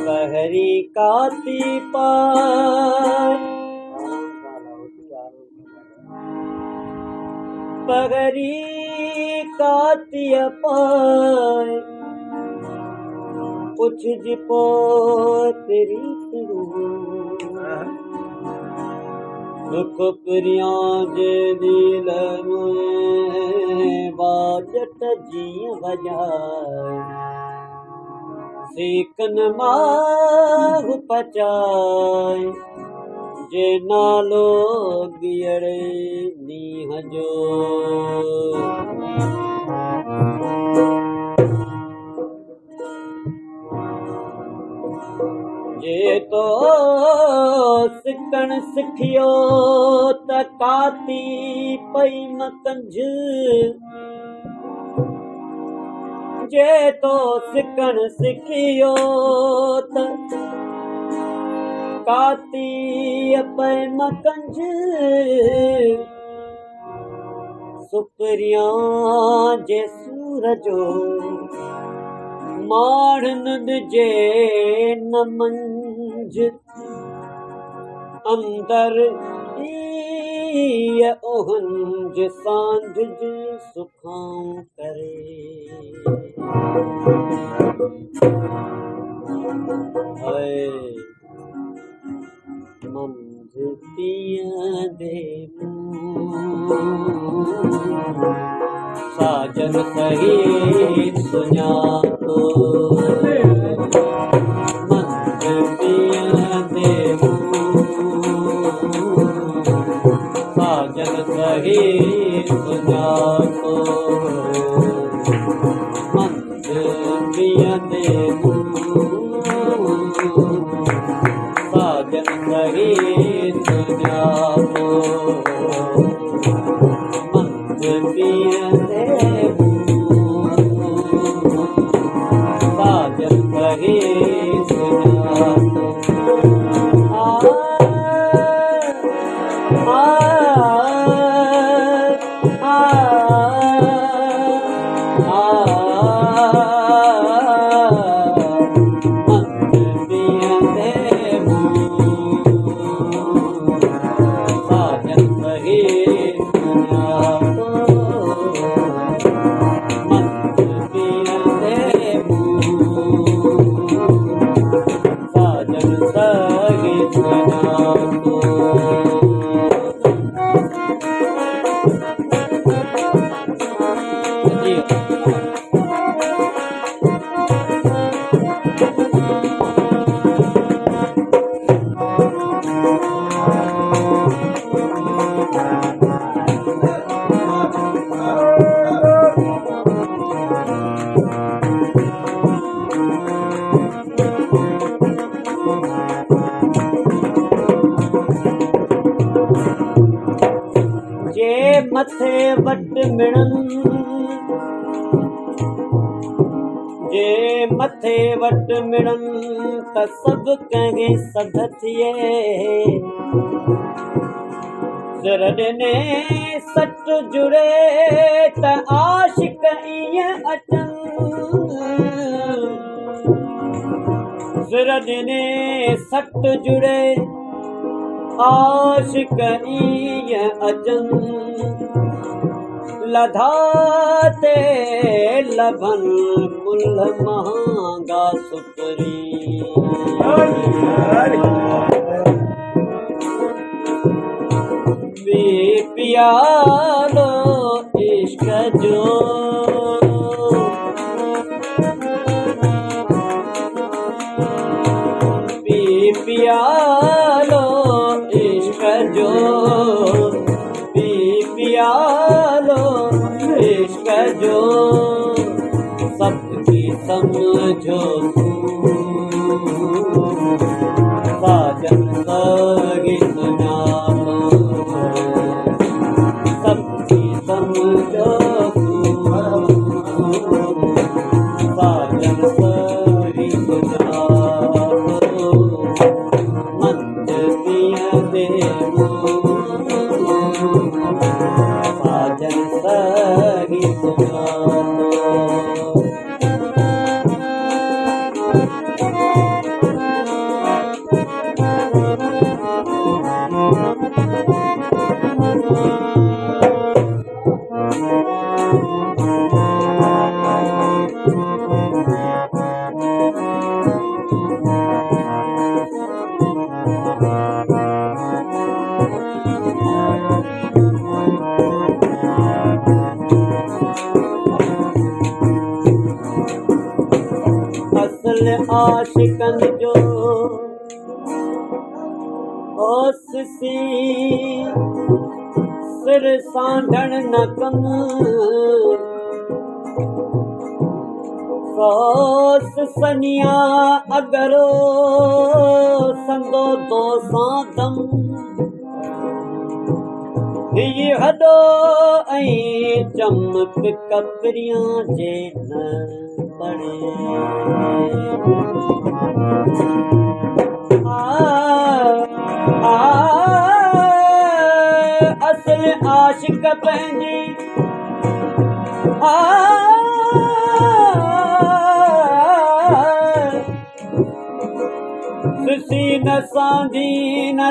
पहरी काती पार पगरी काती पार कुछ जिपो तेरी दुख प्रिया जे दिल में बाजट जी बजाए सीकन माग पचाए जे नालो गियड़े नीह जो जे तो सिकण सिखियो त काती पई मकंझ जे तो सिकण सिखियो त काती पई मकंझ सुपरिया जे सूरजो माड़न जे न मंझ अंदर ओहंज सांझ सुखां करे है मंझ पिया दे साजन सही सुना तो मंझ पिया दे साजन सही सुना तो मंझ पिया दे साजन सही सुना तो मंझ पिया दे साजन सही सुना मथे वट मिणन जे मथे वट मिणन त सब कंहिं सद थिए सिर ॾिने सट जुड़े त आशिक ईअं अचन सिर ॾिने सट जुड़े आशिक ईअं अचन लधाते लभन मुल महांगा सुपरी बे पियालो इश्क जो बे पियालो जो पी पियालो इश्क जो सबकी समझो साजन सगी सुनालो सबकी समझो साजन सगी सुनालो मंद पिया दे साजन सगी सुनालो असल आशिकन जो ओससी सिर सांढण न कम सोस सनिया अगरो संदो तो सादम ये हदो ऐं चमक कपरियां जे न पड़े असल आशिक पंहिंजी सुसी न सांदी न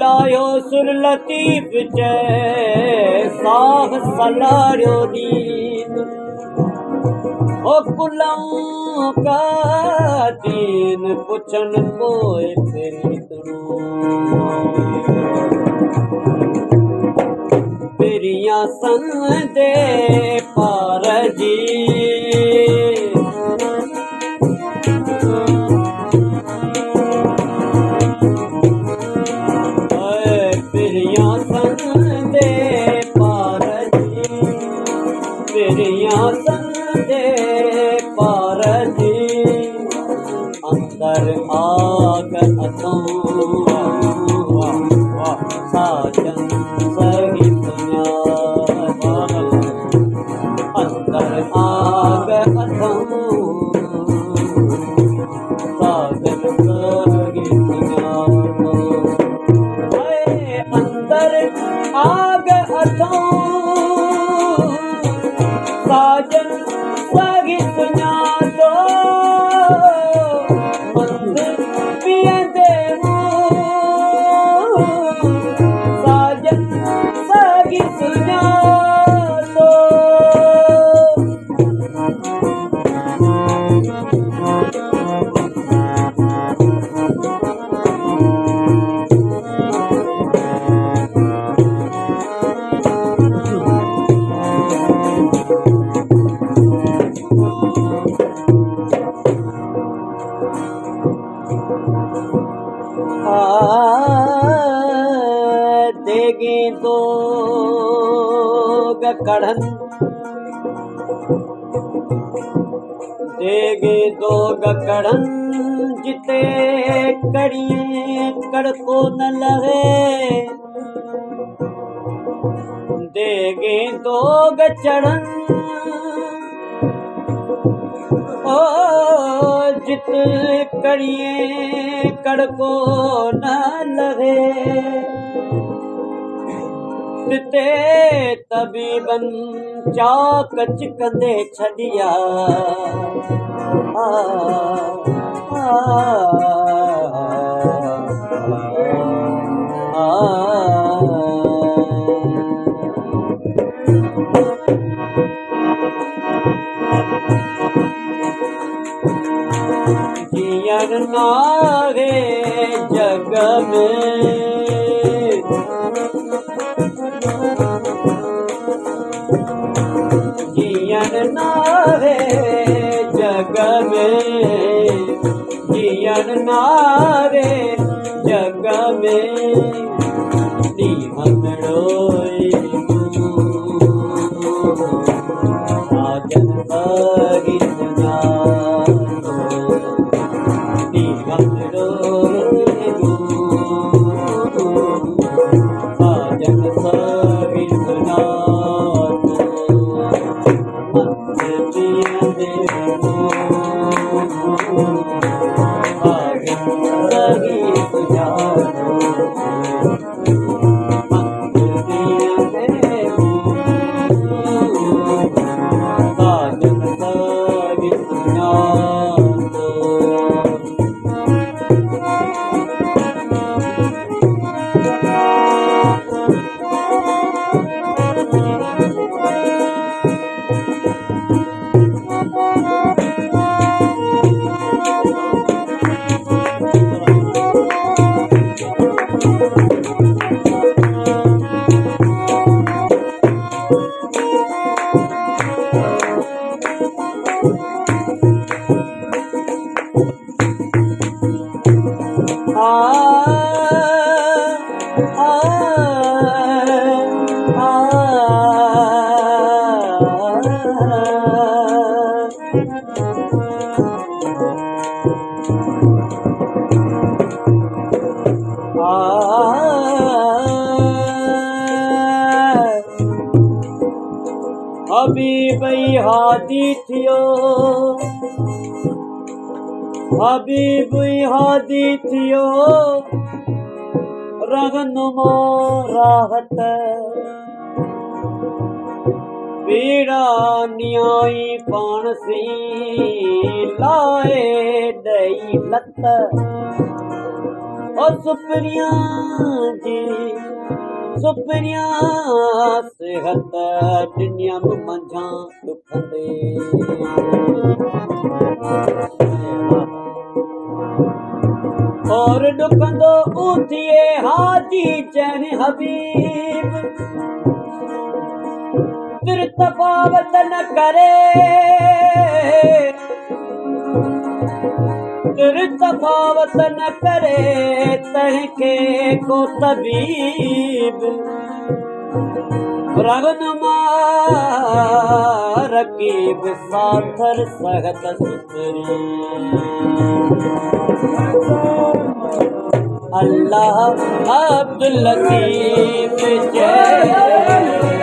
लायो सुर लतीफ़ चए साह सलारियो दीन ओ कुलऊं का दीन पुछन पोइ फिरितणो पिरिया संदे पार जी अंदर आग अथों साजन सही सुञाणो अंदर आग अथों साजन सही सुञाणो अंदर आग अथों साजन सही सुञाणो साजन सगी सुञाणो देगे दो गकड़न देगे दो गकड़न जिते कड़िए कड़को न लगे देगे दो गचड़न ओ जित कड़िए कड़को न लगे ते तबीबन चाक चिकंदे छड़िया जियन नारे जग में जियन नारे जग में ॾियण नारे जग में ॾींहंड़ो साजन सगी सुञातो ॾींहंड़ो साजन सगी सुञातो हबीब हादी थियो हबीब हादी थियो रहनुमा राहत पीड़ा न्याई पाण सी लाए दई लत और सुपरिया जी सुपरिया सेहत दुनिया में मंझा दुख दे और दुखंदो उथिए हाजी चैन हबीब तिर तफावत न करे तिर तफावत न करे तहके को तबीब रहनुमा रकीब साथर सहत सुतरी अल्लाह अब्दुल लतीफ जय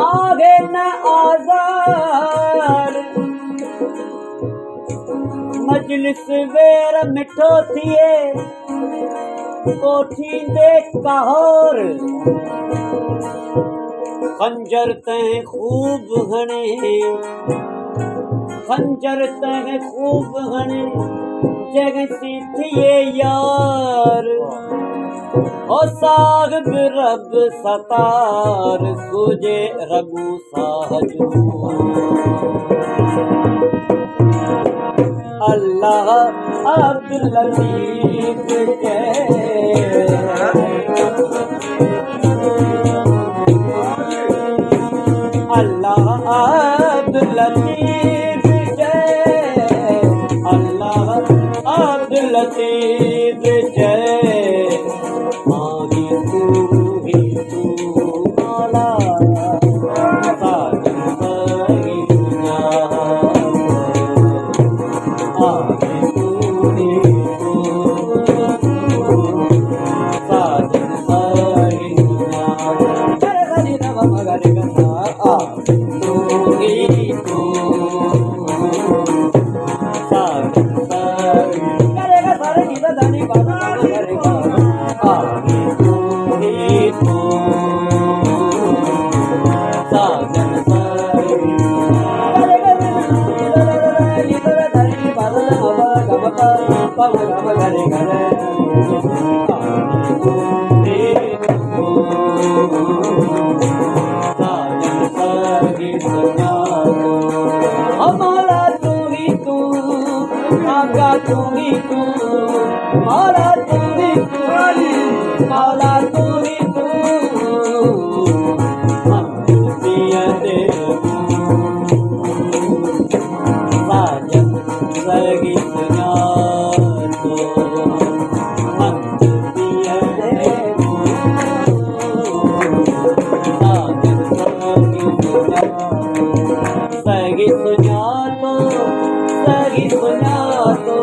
आगे न आज़ाद मजलिस वेर मिठो थिए कोठी दे कहर खंजर तैं खूब हणे खंजर तैं खूब हणे जगती थिए यार ओ साहिब रब सतार सुजे रगू साहजू अल्लाह अब्दुल लतीफ जय अल्लाह अब्दुल लतीफ जय, अल्लाह अब्दुल लतीफ जय, माही तू ही तू मौला, साजन सही दुनिया, माही तू ही तू, साजन सही दुनिया, गरे गरे नव मगरे गसा, तू ही तू, साजन सही, गरे गा सारे गीता दानी बाबा गरे गा, तू ही तू, साजन सही, गरे गा गीता दानी बाबा बाबा गबका बाबा गबा गरे गरे, तू ही तू, साजन सही दुनिया, हमारा तू ही तू, आका तू ही तू, मौला तू ही तू, मौला तू ही तू, हम पिया दे साजन सही दुनिया तो, हम पिया दे साजन सही दुनिया, सही दुनिया तो, सही दुनिया तो,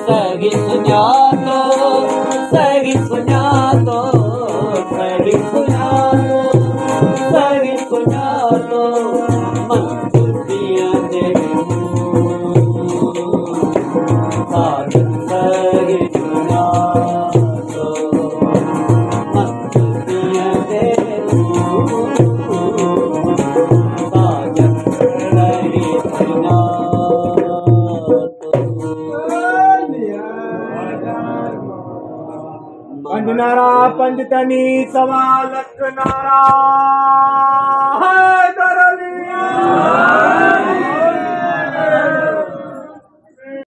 सही दुनिया तो, सही दुनिया तो, सही दुनिया तो, सही दुनिया तो, मन पिया दे साजन सही दुनिया तो, मन पिया दे साजन सही दुनिया पंजनारा पंजतनी सवा लख नारा।